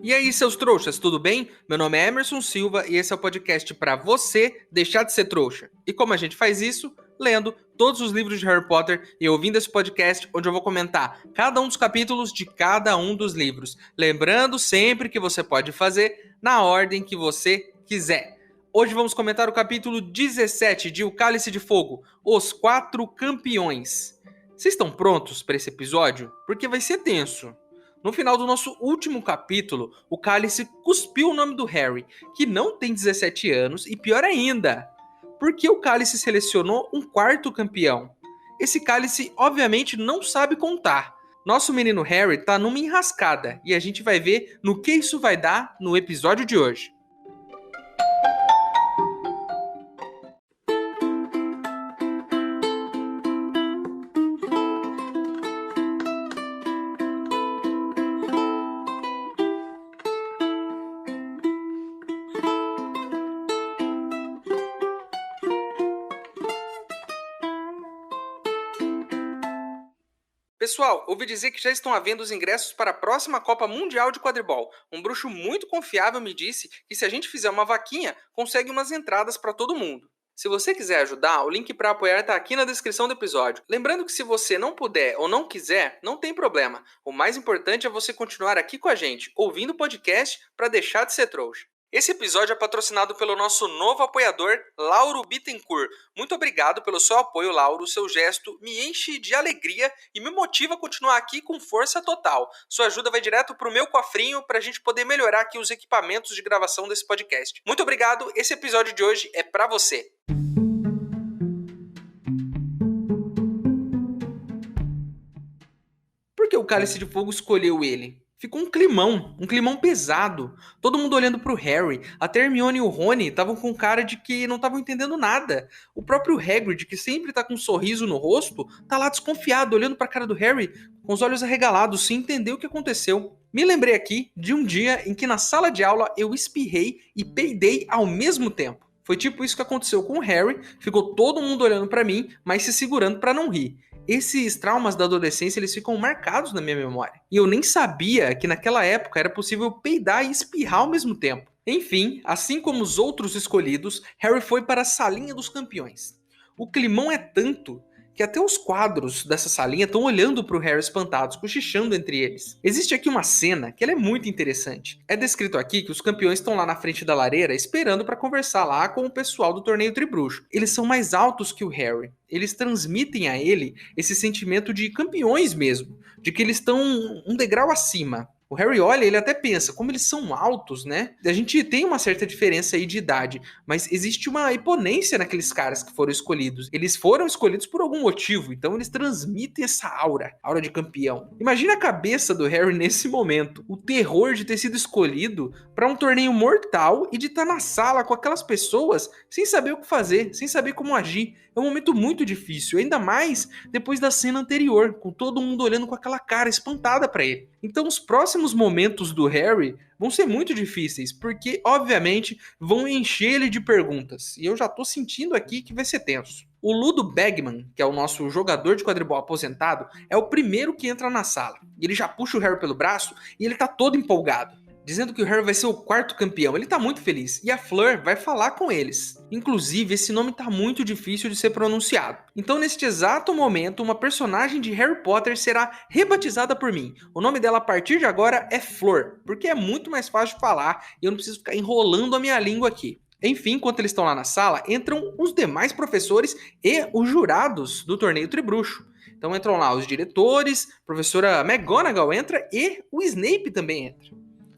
E aí, seus trouxas, tudo bem? Meu nome é Emerson Silva e esse é o podcast para você deixar de ser trouxa. E como a gente faz isso? Lendo todos os livros de Harry Potter e ouvindo esse podcast onde eu vou comentar cada um dos capítulos de cada um dos livros. Lembrando sempre que você pode fazer na ordem que você quiser. Hoje vamos comentar o capítulo 17 de O Cálice de Fogo, Os Quatro Campeões. Vocês estão prontos para esse episódio? Porque vai ser tenso. No final do nosso último capítulo, o Cálice cuspiu o nome do Harry, que não tem 17 anos, e pior ainda, porque o Cálice selecionou um quarto campeão. Esse Cálice obviamente não sabe contar. Nosso menino Harry tá numa enrascada, e a gente vai ver no que isso vai dar no episódio de hoje. Pessoal, ouvi dizer que já estão havendo os ingressos para a próxima Copa Mundial de Quadribol. Um bruxo muito confiável me disse que se a gente fizer uma vaquinha, consegue umas entradas para todo mundo. Se você quiser ajudar, o link para apoiar está aqui na descrição do episódio. Lembrando que se você não puder ou não quiser, não tem problema. O mais importante é você continuar aqui com a gente, ouvindo o podcast para deixar de ser trouxa. Esse episódio é patrocinado pelo nosso novo apoiador, Lauro Bittencourt. Muito obrigado pelo seu apoio, Lauro. O seu gesto me enche de alegria e me motiva a continuar aqui com força total. Sua ajuda vai direto para o meu cofrinho para a gente poder melhorar aqui os equipamentos de gravação desse podcast. Muito obrigado. Esse episódio de hoje é para você. Por que o Cálice de Fogo escolheu ele? Ficou um climão pesado. Todo mundo olhando pro Harry. Até Hermione e o Rony estavam com cara de que não estavam entendendo nada. O próprio Hagrid, que sempre tá com um sorriso no rosto, tá lá desconfiado, olhando pra cara do Harry, com os olhos arregalados, sem entender o que aconteceu. Me lembrei aqui de um dia em que na sala de aula eu espirrei e peidei ao mesmo tempo. Foi tipo isso que aconteceu com o Harry, ficou todo mundo olhando pra mim, mas se segurando pra não rir. Esses traumas da adolescência, eles ficam marcados na minha memória. E eu nem sabia que naquela época era possível peidar e espirrar ao mesmo tempo. Enfim, assim como os outros escolhidos, Harry foi para a salinha dos campeões. O climão é tanto que até os quadros dessa salinha estão olhando para o Harry espantados, cochichando entre eles. Existe aqui uma cena que ela é muito interessante. É descrito aqui que os campeões estão lá na frente da lareira esperando para conversar lá com o pessoal do torneio Tribruxo. Eles são mais altos que o Harry. Eles transmitem a ele esse sentimento de campeões mesmo, de que eles estão um degrau acima. O Harry olha e ele até pensa, como eles são altos, né? A gente tem uma certa diferença aí de idade, mas existe uma imponência naqueles caras que foram escolhidos. Eles foram escolhidos por algum motivo, então eles transmitem essa aura de campeão. Imagina a cabeça do Harry nesse momento, o terror de ter sido escolhido para um torneio mortal e de estar na sala com aquelas pessoas sem saber o que fazer, sem saber como agir. É um momento muito difícil, ainda mais depois da cena anterior, com todo mundo olhando com aquela cara espantada para ele. Então os próximos momentos do Harry vão ser muito difíceis, porque obviamente vão encher ele de perguntas. E eu já tô sentindo aqui que vai ser tenso. O Ludo Bagman, que é o nosso jogador de quadribol aposentado, é o primeiro que entra na sala. Ele já puxa o Harry pelo braço e ele tá todo empolgado, dizendo que o Harry vai ser o quarto campeão. Ele tá muito feliz. E a Fleur vai falar com eles. Inclusive, esse nome tá muito difícil de ser pronunciado. Então, neste exato momento, uma personagem de Harry Potter será rebatizada por mim. O nome dela a partir de agora é Fleur, porque é muito mais fácil de falar e eu não preciso ficar enrolando a minha língua aqui. Enfim, enquanto eles estão lá na sala, entram os demais professores e os jurados do torneio Tribruxo. Então entram lá os diretores, a professora McGonagall entra e o Snape também entra.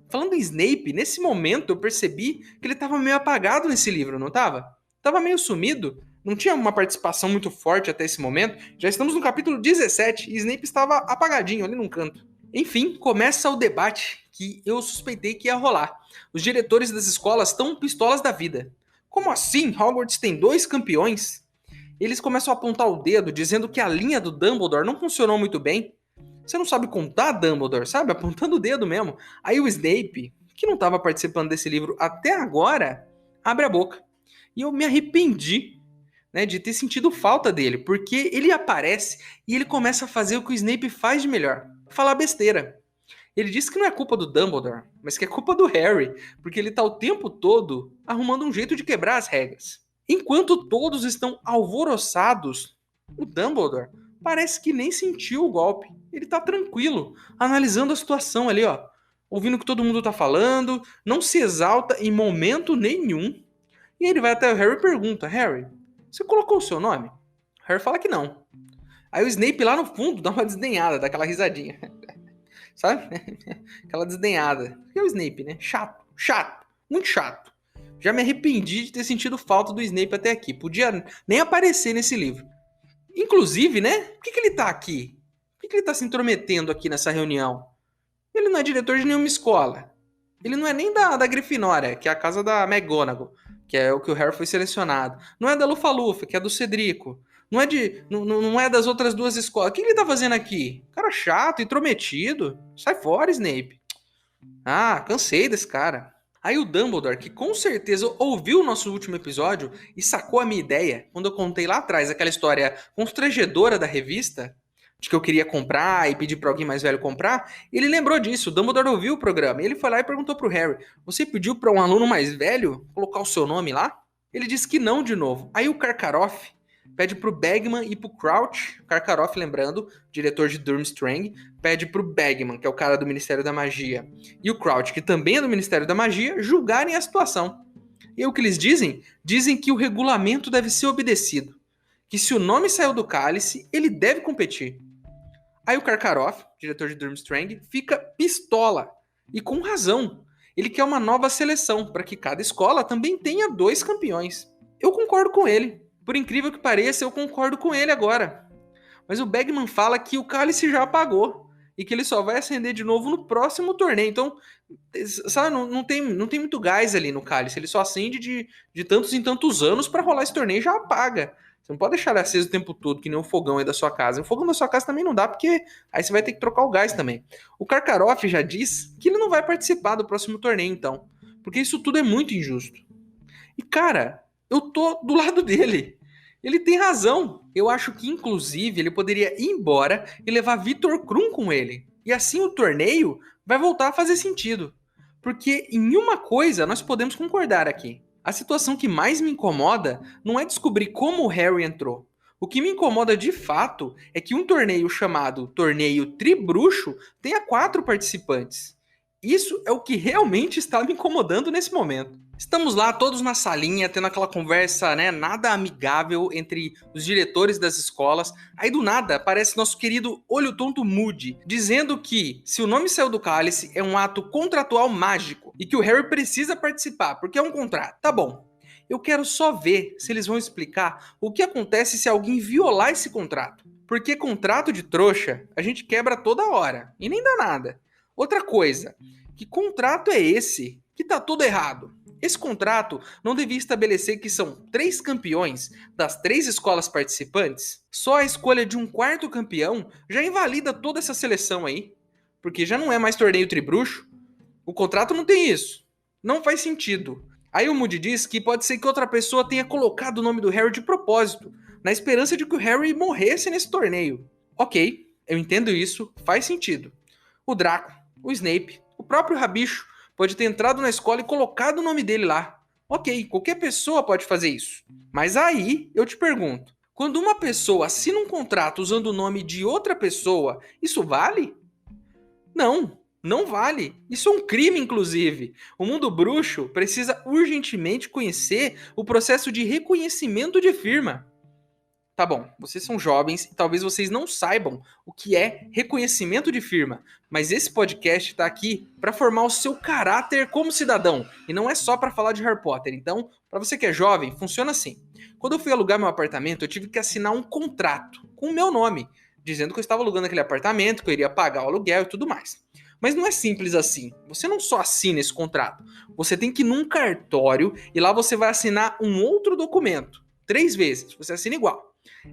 Falando em Snape, nesse momento eu percebi que ele estava meio apagado nesse livro, não estava? Estava meio sumido, não tinha uma participação muito forte até esse momento. Já estamos no capítulo 17 e Snape estava apagadinho ali num canto. Enfim, começa o debate que eu suspeitei que ia rolar. Os diretores das escolas estão pistolas da vida. Como assim? Hogwarts tem 2 campeões? Eles começam a apontar o dedo, dizendo que a linha do Dumbledore não funcionou muito bem. Você não sabe contar, Dumbledore, sabe? Apontando o dedo mesmo. Aí o Snape, que não estava participando desse livro até agora, abre a boca. E eu me arrependi, né, de ter sentido falta dele, porque ele aparece e ele começa a fazer o que o Snape faz de melhor. Falar besteira. Ele diz que não é culpa do Dumbledore, mas que é culpa do Harry, porque ele tá o tempo todo arrumando um jeito de quebrar as regras. Enquanto todos estão alvoroçados, o Dumbledore parece que nem sentiu o golpe. Ele tá tranquilo, analisando a situação ali, ó, ouvindo o que todo mundo tá falando, não se exalta em momento nenhum. E ele vai até o Harry e pergunta: Harry, você colocou o seu nome? O Harry fala que não. Aí o Snape lá no fundo dá uma desdenhada, dá aquela risadinha. Sabe? Aquela desdenhada. Que é o Snape, né? Chato, chato, muito chato. Já me arrependi de ter sentido falta do Snape até aqui. Podia nem aparecer nesse livro. Inclusive, né? Por que ele tá aqui? Por que ele tá se intrometendo aqui nessa reunião? Ele não é diretor de nenhuma escola. Ele não é nem da Grifinória, que é a casa da McGonagall, que é o que o Harry foi selecionado. Não é da Lufa-Lufa, que é do Cedrico. Não é das outras duas escolas. O que ele tá fazendo aqui? Cara chato, intrometido. Sai fora, Snape. Ah, cansei desse cara. Aí o Dumbledore, que com certeza ouviu o nosso último episódio e sacou a minha ideia, quando eu contei lá atrás aquela história constrangedora da revista, de que eu queria comprar e pedir para alguém mais velho comprar, ele lembrou disso. O Dumbledore ouviu o programa. Ele foi lá e perguntou pro Harry: você pediu para um aluno mais velho colocar o seu nome lá? Ele disse que não de novo. Aí o Karkaroff pede pro Bagman e pro Crouch, Karkaroff, lembrando, diretor de Durmstrang, pede pro Bagman, que é o cara do Ministério da Magia, e o Crouch, que também é do Ministério da Magia, julgarem a situação. E o que eles dizem? Dizem que o regulamento deve ser obedecido, que se o nome saiu do cálice, ele deve competir. Aí o Karkaroff, diretor de Durmstrang, fica pistola, e com razão. Ele quer uma nova seleção, para que cada escola também tenha 2 campeões. Eu concordo com ele. Por incrível que pareça, eu concordo com ele agora. Mas o Bagman fala que o cálice já apagou e que ele só vai acender de novo no próximo torneio. Então, sabe, não tem muito gás ali no cálice. Ele só acende de tantos em tantos anos para rolar esse torneio e já apaga. Você não pode deixar ele aceso o tempo todo, que nem um fogão aí da sua casa. O fogão da sua casa também não dá, porque aí você vai ter que trocar o gás também. O Karkaroff já diz que ele não vai participar do próximo torneio, então. Porque isso tudo é muito injusto. E, cara, eu tô do lado dele. Ele tem razão. Eu acho que, inclusive, ele poderia ir embora e levar Victor Krum com ele. E assim o torneio vai voltar a fazer sentido. Porque em uma coisa nós podemos concordar aqui. A situação que mais me incomoda não é descobrir como o Harry entrou. O que me incomoda de fato é que um torneio chamado Torneio Tribruxo tenha 4 participantes. Isso é o que realmente está me incomodando nesse momento. Estamos lá todos na salinha, tendo aquela conversa, né, nada amigável entre os diretores das escolas. Aí do nada aparece nosso querido Olho Tonto Moody, dizendo que se o nome saiu do cálice é um ato contratual mágico e que o Harry precisa participar, porque é um contrato. Tá bom. Eu quero só ver se eles vão explicar o que acontece se alguém violar esse contrato. Porque contrato de trouxa a gente quebra toda hora e nem dá nada. Outra coisa, que contrato é esse que tá todo errado? Esse contrato não devia estabelecer que são 3 campeões das 3 escolas participantes? Só a escolha de um 4º campeão já invalida toda essa seleção aí. Porque já não é mais torneio tribruxo. O contrato não tem isso. Não faz sentido. Aí o Moody diz que pode ser que outra pessoa tenha colocado o nome do Harry de propósito, na esperança de que o Harry morresse nesse torneio. Ok, eu entendo isso, faz sentido. O Draco, o Snape, o próprio Rabicho pode ter entrado na escola e colocado o nome dele lá. Ok, qualquer pessoa pode fazer isso. Mas aí eu te pergunto, quando uma pessoa assina um contrato usando o nome de outra pessoa, isso vale? Não, não vale. Isso é um crime, inclusive. O mundo bruxo precisa urgentemente conhecer o processo de reconhecimento de firma. Tá bom, vocês são jovens e talvez vocês não saibam o que é reconhecimento de firma, mas esse podcast está aqui para formar o seu caráter como cidadão e não é só para falar de Harry Potter. Então, para você que é jovem, funciona assim. Quando eu fui alugar meu apartamento, eu tive que assinar um contrato com o meu nome, dizendo que eu estava alugando aquele apartamento, que eu iria pagar o aluguel e tudo mais. Mas não é simples assim. Você não só assina esse contrato, você tem que ir num cartório e lá você vai assinar um outro documento. 3 vezes, você assina igual.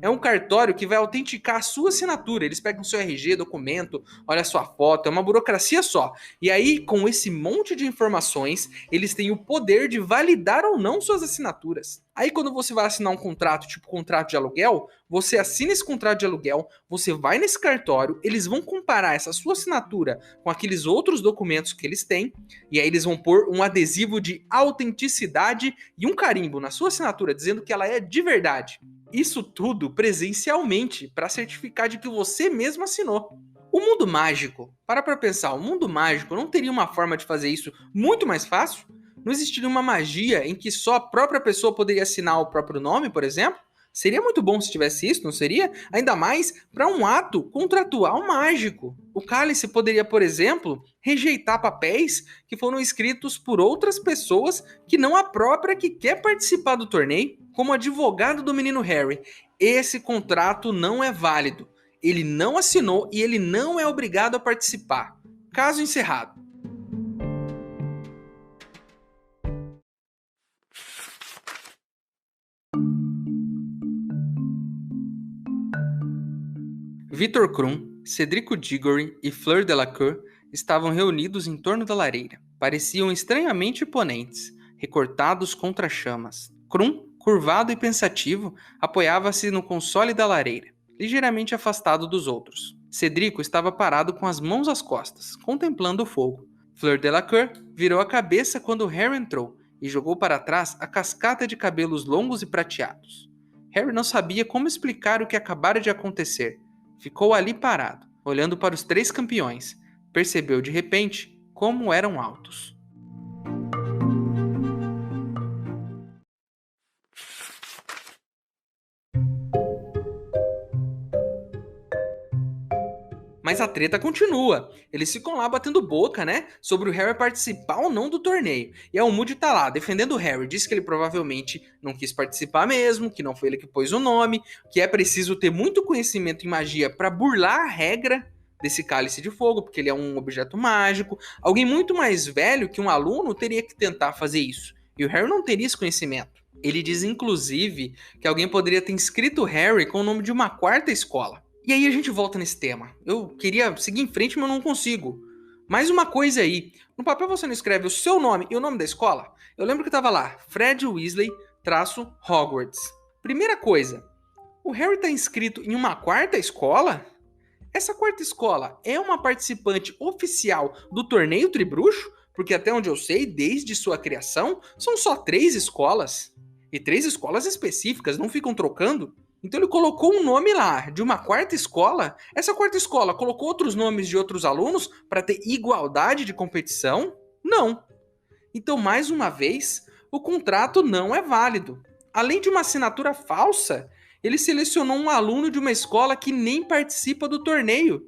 É um cartório que vai autenticar a sua assinatura. Eles pegam seu RG, documento, olha a sua foto, é uma burocracia só. E aí, com esse monte de informações, eles têm o poder de validar ou não suas assinaturas. Aí, quando você vai assinar um contrato, tipo contrato de aluguel, você assina esse contrato de aluguel, você vai nesse cartório, eles vão comparar essa sua assinatura com aqueles outros documentos que eles têm, e aí eles vão pôr um adesivo de autenticidade e um carimbo na sua assinatura, dizendo que ela é de verdade. Isso tudo presencialmente para certificar de que você mesmo assinou. O mundo mágico, para pensar, o mundo mágico não teria uma forma de fazer isso muito mais fácil? Não existiria uma magia em que só a própria pessoa poderia assinar o próprio nome, por exemplo? Seria muito bom se tivesse isso, não seria? Ainda mais para um ato contratual mágico. O cálice poderia, por exemplo, rejeitar papéis que foram escritos por outras pessoas que não a própria que quer participar do torneio. Como advogado do menino Harry, esse contrato não é válido. Ele não assinou e ele não é obrigado a participar. Caso encerrado. Victor Krum, Cedrico Diggory e Fleur Delacour estavam reunidos em torno da lareira. Pareciam estranhamente imponentes, recortados contra chamas. Krum, curvado e pensativo, apoiava-se no console da lareira, ligeiramente afastado dos outros. Cedrico estava parado com as mãos às costas, contemplando o fogo. Fleur Delacour virou a cabeça quando Harry entrou e jogou para trás a cascata de cabelos longos e prateados. Harry não sabia como explicar o que acabara de acontecer. Ficou ali parado, olhando para os três campeões. Percebeu de repente como eram altos. Mas a treta continua. Eles ficam lá batendo boca, né? Sobre o Harry participar ou não do torneio. E a Moody tá lá, defendendo o Harry. Diz que ele provavelmente não quis participar mesmo, que não foi ele que pôs o nome, que é preciso ter muito conhecimento em magia para burlar a regra desse cálice de fogo, porque ele é um objeto mágico. Alguém muito mais velho que um aluno teria que tentar fazer isso. E o Harry não teria esse conhecimento. Ele diz, inclusive, que alguém poderia ter inscrito Harry com o nome de uma quarta escola. E aí a gente volta nesse tema. Eu queria seguir em frente, mas eu não consigo. Mais uma coisa aí. No papel você não escreve o seu nome e o nome da escola? Eu lembro que tava lá, Fred Weasley, Hogwarts. Primeira coisa, o Harry tá inscrito em uma quarta escola? Essa quarta escola é uma participante oficial do torneio Tribruxo? Porque até onde eu sei, desde sua criação, são só 3 escolas. E 3 escolas específicas, não ficam trocando? Então ele colocou um nome lá, de uma quarta escola. Essa quarta escola colocou outros nomes de outros alunos para ter igualdade de competição? Não. Então, mais uma vez, o contrato não é válido. Além de uma assinatura falsa, ele selecionou um aluno de uma escola que nem participa do torneio.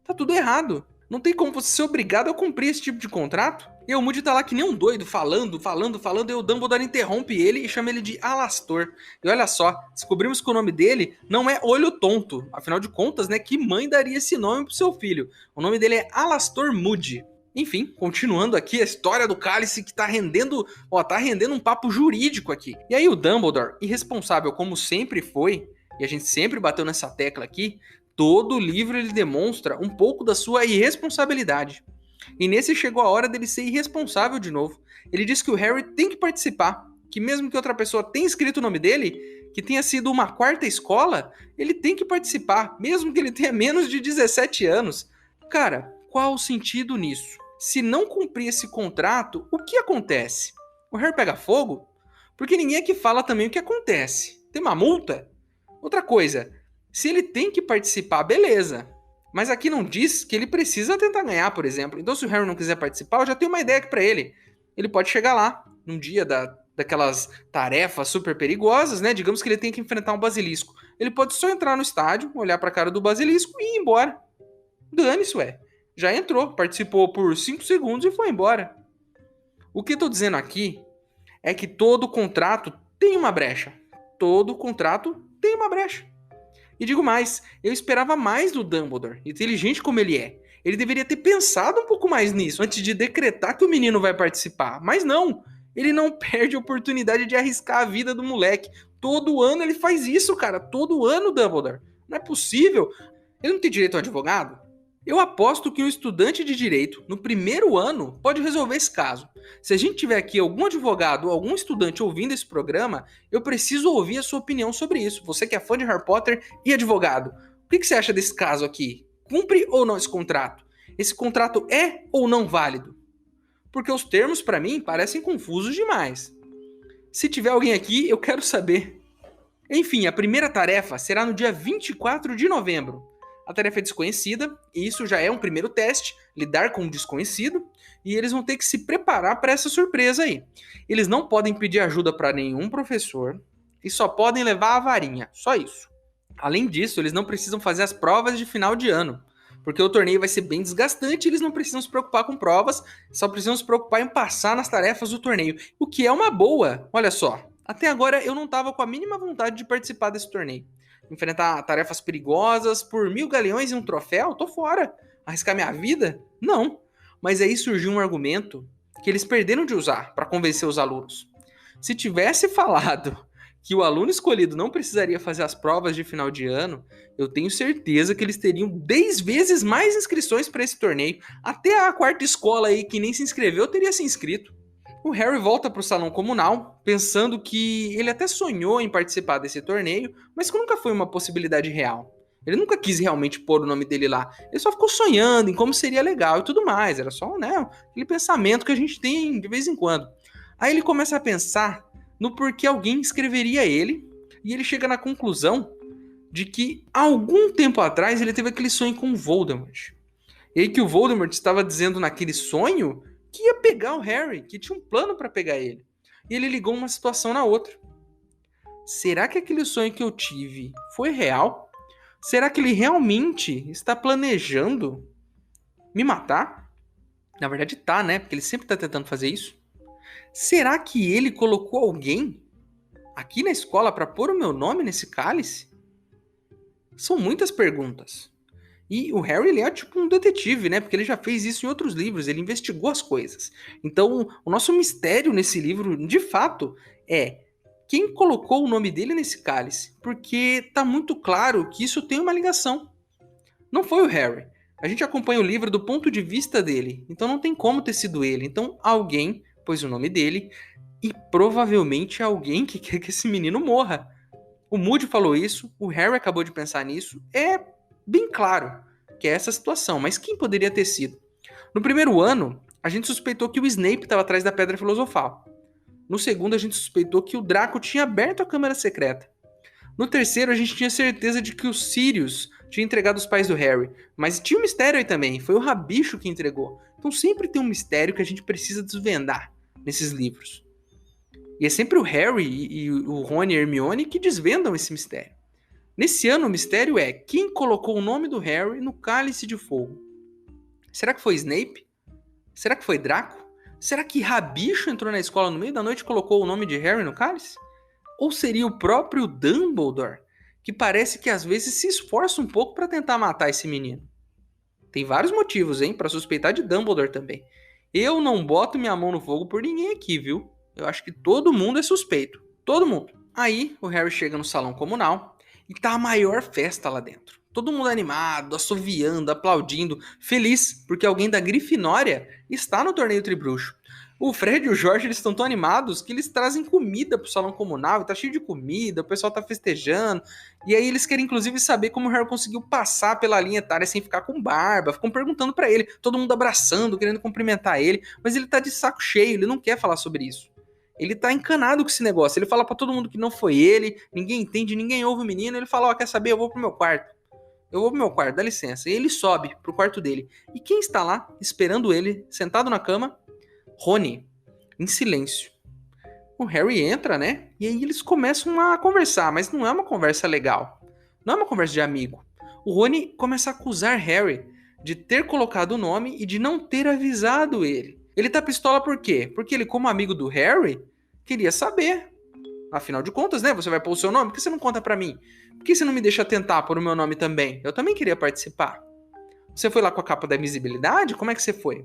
Tá tudo errado. Não tem como você ser obrigado a cumprir esse tipo de contrato. E o Moody tá lá que nem um doido, falando, e o Dumbledore interrompe ele e chama ele de Alastor. E olha só, descobrimos que o nome dele não é Olho Tonto. Afinal de contas, né, que mãe daria esse nome pro seu filho? O nome dele é Alastor Moody. Enfim, continuando aqui a história do cálice que tá rendendo um papo jurídico aqui. E aí o Dumbledore, irresponsável como sempre foi, e a gente sempre bateu nessa tecla aqui, todo livro ele demonstra um pouco da sua irresponsabilidade. E nesse chegou a hora dele ser irresponsável de novo. Ele diz que o Harry tem que participar, que mesmo que outra pessoa tenha escrito o nome dele, que tenha sido uma quarta escola, ele tem que participar, mesmo que ele tenha menos de 17 anos. Cara, qual o sentido nisso? Se não cumprir esse contrato, o que acontece? O Harry pega fogo? Porque ninguém aqui fala também o que acontece. Tem uma multa? Outra coisa, se ele tem que participar, beleza. Mas aqui não diz que ele precisa tentar ganhar, por exemplo. Então, se o Harry não quiser participar, eu já tenho uma ideia aqui pra ele. Ele pode chegar lá, num dia daquelas tarefas super perigosas, né? Digamos que ele tem que enfrentar um basilisco. Ele pode só entrar no estádio, olhar pra cara do basilisco e ir embora. Dane-se, ué. Já entrou, participou por 5 segundos e foi embora. O que eu tô dizendo aqui é que todo contrato tem uma brecha. Todo contrato tem uma brecha. E digo mais, eu esperava mais do Dumbledore, inteligente como ele é. Ele deveria ter pensado um pouco mais nisso antes de decretar que o menino vai participar. Mas não, ele não perde a oportunidade de arriscar a vida do moleque. Todo ano ele faz isso, cara. Todo ano, Dumbledore. Não é possível. Ele não tem direito a um advogado? Eu aposto que um estudante de direito, no primeiro ano, pode resolver esse caso. Se a gente tiver aqui algum advogado ou algum estudante ouvindo esse programa, eu preciso ouvir a sua opinião sobre isso. Você que é fã de Harry Potter e advogado, o que você acha desse caso aqui? Cumpre ou não esse contrato? Esse contrato é ou não válido? Porque os termos, para mim, parecem confusos demais. Se tiver alguém aqui, eu quero saber. Enfim, a primeira tarefa será no dia 24 de novembro. A tarefa é desconhecida, e isso já é um primeiro teste, lidar com o desconhecido, e eles vão ter que se preparar para essa surpresa aí. Eles não podem pedir ajuda para nenhum professor, e só podem levar a varinha, só isso. Além disso, eles não precisam fazer as provas de final de ano, porque o torneio vai ser bem desgastante e eles não precisam se preocupar com provas, só precisam se preocupar em passar nas tarefas do torneio, o que é uma boa, olha só. Até agora eu não estava com a mínima vontade de participar desse torneio. Enfrentar tarefas perigosas por 1000 galeões e um troféu? Tô fora. Arriscar minha vida? Não. Mas aí surgiu um argumento que eles perderam de usar para convencer os alunos. Se tivesse falado que o aluno escolhido não precisaria fazer as provas de final de ano, eu tenho certeza que eles teriam 10 vezes mais inscrições para esse torneio. Até a quarta escola aí que nem se inscreveu teria se inscrito. O Harry volta para o salão comunal, pensando que ele até sonhou em participar desse torneio, mas que nunca foi uma possibilidade real. Ele nunca quis realmente pôr o nome dele lá. Ele só ficou sonhando em como seria legal e tudo mais. Era só, né, aquele pensamento que a gente tem de vez em quando. Aí ele começa a pensar no porquê alguém escreveria ele, e ele chega na conclusão de que algum tempo atrás ele teve aquele sonho com o Voldemort. E aí que o Voldemort estava dizendo naquele sonho que ia pegar o Harry, que tinha um plano para pegar ele. E ele ligou uma situação na outra. Será que aquele sonho que eu tive foi real? Será que ele realmente está planejando me matar? Na verdade tá, né? Porque ele sempre está tentando fazer isso. Será que ele colocou alguém aqui na escola para pôr o meu nome nesse cálice? São muitas perguntas. E o Harry, ele é tipo um detetive, né? Porque ele já fez isso em outros livros, ele investigou as coisas. Então, o nosso mistério nesse livro, de fato, é quem colocou o nome dele nesse cálice. Porque tá muito claro que isso tem uma ligação. Não foi o Harry. A gente acompanha o livro do ponto de vista dele, então não tem como ter sido ele. Então, alguém pôs o nome dele e provavelmente alguém que quer que esse menino morra. O Moody falou isso, o Harry acabou de pensar nisso, é bem claro que é essa situação, mas quem poderia ter sido? No primeiro ano, a gente suspeitou que o Snape estava atrás da Pedra Filosofal. No segundo, a gente suspeitou que o Draco tinha aberto a Câmara Secreta. No terceiro, a gente tinha certeza de que o Sirius tinha entregado os pais do Harry, mas tinha um mistério aí também, foi o Rabicho que entregou. Então sempre tem um mistério que a gente precisa desvendar nesses livros. E é sempre o Harry e o Rony e a Hermione que desvendam esse mistério. Nesse ano, o mistério é quem colocou o nome do Harry no Cálice de Fogo. Será que foi Snape? Será que foi Draco? Será que Rabicho entrou na escola no meio da noite e colocou o nome de Harry no cálice? Ou seria o próprio Dumbledore, que parece que às vezes se esforça um pouco para tentar matar esse menino? Tem vários motivos, hein, para suspeitar de Dumbledore também. Eu não boto minha mão no fogo por ninguém aqui, viu? Eu acho que todo mundo é suspeito. Todo mundo. Aí, o Harry chega no salão comunal e tá a maior festa lá dentro. Todo mundo animado, assoviando, aplaudindo, feliz, porque alguém da Grifinória está no torneio Tribruxo. O Fred e o Jorge, eles estão tão animados que eles trazem comida pro salão comunal, e tá cheio de comida, o pessoal tá festejando, e aí eles querem inclusive saber como o Harry conseguiu passar pela linha etária sem ficar com barba, ficam perguntando pra ele, todo mundo abraçando, querendo cumprimentar ele, mas ele tá de saco cheio, ele não quer falar sobre isso. Ele tá encanado com esse negócio, ele fala pra todo mundo que não foi ele, ninguém entende, ninguém ouve o menino, ele fala, ó, quer saber, eu vou pro meu quarto. Eu vou pro meu quarto, dá licença. E ele sobe pro quarto dele. E quem está lá, esperando ele, sentado na cama? Rony, em silêncio. O Harry entra, né? E aí eles começam a conversar, mas não é uma conversa legal. Não é uma conversa de amigo. O Rony começa a acusar Harry de ter colocado o nome e de não ter avisado ele. Ele tá pistola por quê? Porque ele, como amigo do Harry, queria saber. Afinal de contas, né? Você vai pôr o seu nome? Por que você não conta pra mim? Por que você não me deixa tentar pôr o meu nome também? Eu também queria participar. Você foi lá com a capa da invisibilidade? Como é que você foi?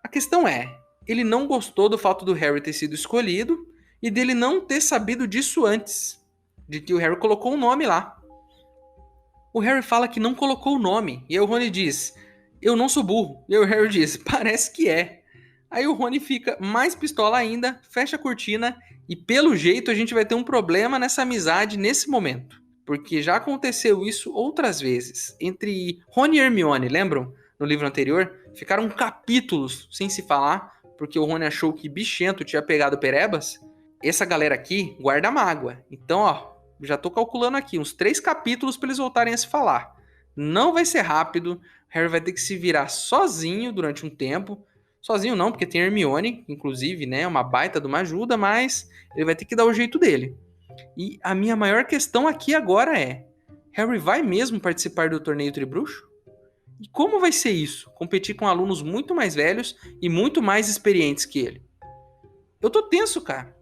A questão é, ele não gostou do fato do Harry ter sido escolhido e dele não ter sabido disso antes, de que o Harry colocou o nome lá. O Harry fala que não colocou o nome, e aí o Rony diz, eu não sou burro. E aí o Harry diz, parece que é. Aí o Rony fica mais pistola ainda, fecha a cortina, e pelo jeito a gente vai ter um problema nessa amizade nesse momento. Porque já aconteceu isso outras vezes, entre Rony e Hermione, lembram? No livro anterior, ficaram capítulos sem se falar, porque o Rony achou que Bichento tinha pegado Perebas. Essa galera aqui guarda mágoa. Então, ó, já tô calculando aqui, uns 3 capítulos para eles voltarem a se falar. Não vai ser rápido, Harry vai ter que se virar sozinho durante um tempo. Sozinho não, porque tem Hermione, inclusive, né, uma baita de uma ajuda, mas ele vai ter que dar o jeito dele. E a minha maior questão aqui agora é, Harry vai mesmo participar do torneio Tribruxo? E como vai ser isso? Competir com alunos muito mais velhos e muito mais experientes que ele? Eu tô tenso, cara.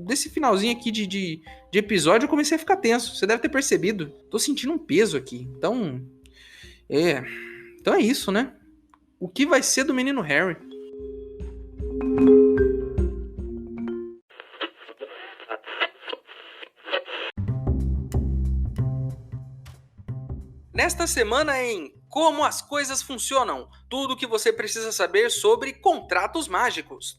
Desse finalzinho aqui de episódio eu comecei a ficar tenso. Você deve ter percebido. Tô sentindo um peso aqui. É, então é isso, né? O que vai ser do menino Harry? Nesta semana em Como as Coisas Funcionam, tudo o que você precisa saber sobre contratos mágicos.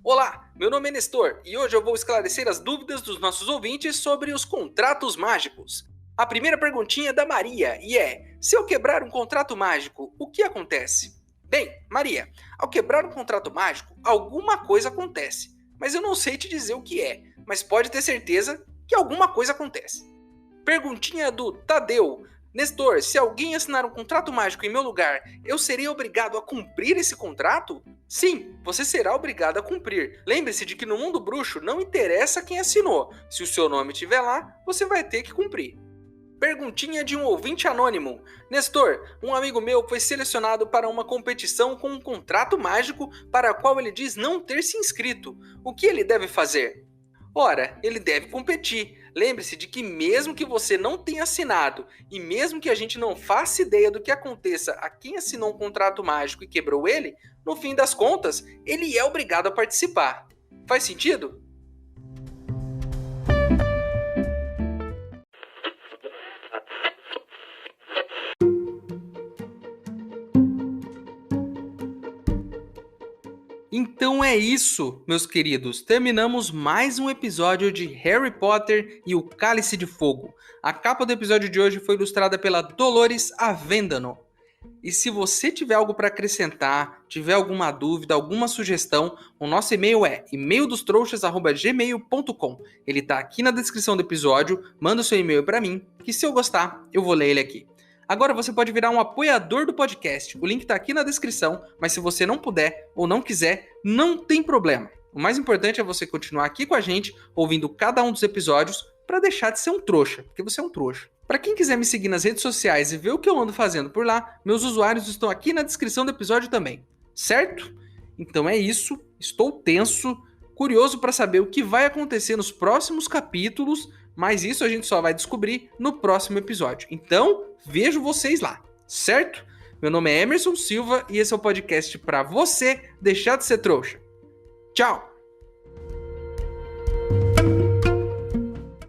Olá, meu nome é Nestor e hoje eu vou esclarecer as dúvidas dos nossos ouvintes sobre os contratos mágicos. A primeira perguntinha é da Maria e é: se eu quebrar um contrato mágico, o que acontece? Bem, Maria, ao quebrar um contrato mágico, alguma coisa acontece, mas eu não sei te dizer o que é, mas pode ter certeza que alguma coisa acontece. Perguntinha do Tadeu. Nestor, se alguém assinar um contrato mágico em meu lugar, eu serei obrigado a cumprir esse contrato? Sim, você será obrigado a cumprir. Lembre-se de que no mundo bruxo não interessa quem assinou. Se o seu nome estiver lá, você vai ter que cumprir. Perguntinha de um ouvinte anônimo. Nestor, um amigo meu foi selecionado para uma competição com um contrato mágico para a qual ele diz não ter se inscrito. O que ele deve fazer? Ora, ele deve competir. Lembre-se de que mesmo que você não tenha assinado e mesmo que a gente não faça ideia do que aconteça a quem assinou um contrato mágico e quebrou ele, no fim das contas, ele é obrigado a participar. Faz sentido? Então é isso, meus queridos. Terminamos mais um episódio de Harry Potter e o Cálice de Fogo. A capa do episódio de hoje foi ilustrada pela Dolores Avendano. E se você tiver algo para acrescentar, tiver alguma dúvida, alguma sugestão, o nosso e-mail é emaildostrouxas@gmail.com. Ele tá aqui na descrição do episódio. Manda o seu e-mail para mim, que se eu gostar, eu vou ler ele aqui. Agora você pode virar um apoiador do podcast. O link tá aqui na descrição, mas se você não puder ou não quiser, não tem problema. O mais importante é você continuar aqui com a gente, ouvindo cada um dos episódios, para deixar de ser um trouxa, porque você é um trouxa. Para quem quiser me seguir nas redes sociais e ver o que eu ando fazendo por lá, meus usuários estão aqui na descrição do episódio também, certo? Então é isso, estou tenso, curioso para saber o que vai acontecer nos próximos capítulos, mas isso a gente só vai descobrir no próximo episódio. Então, vejo vocês lá, certo? Meu nome é Emerson Silva e esse é o podcast para você deixar de ser trouxa. Tchau!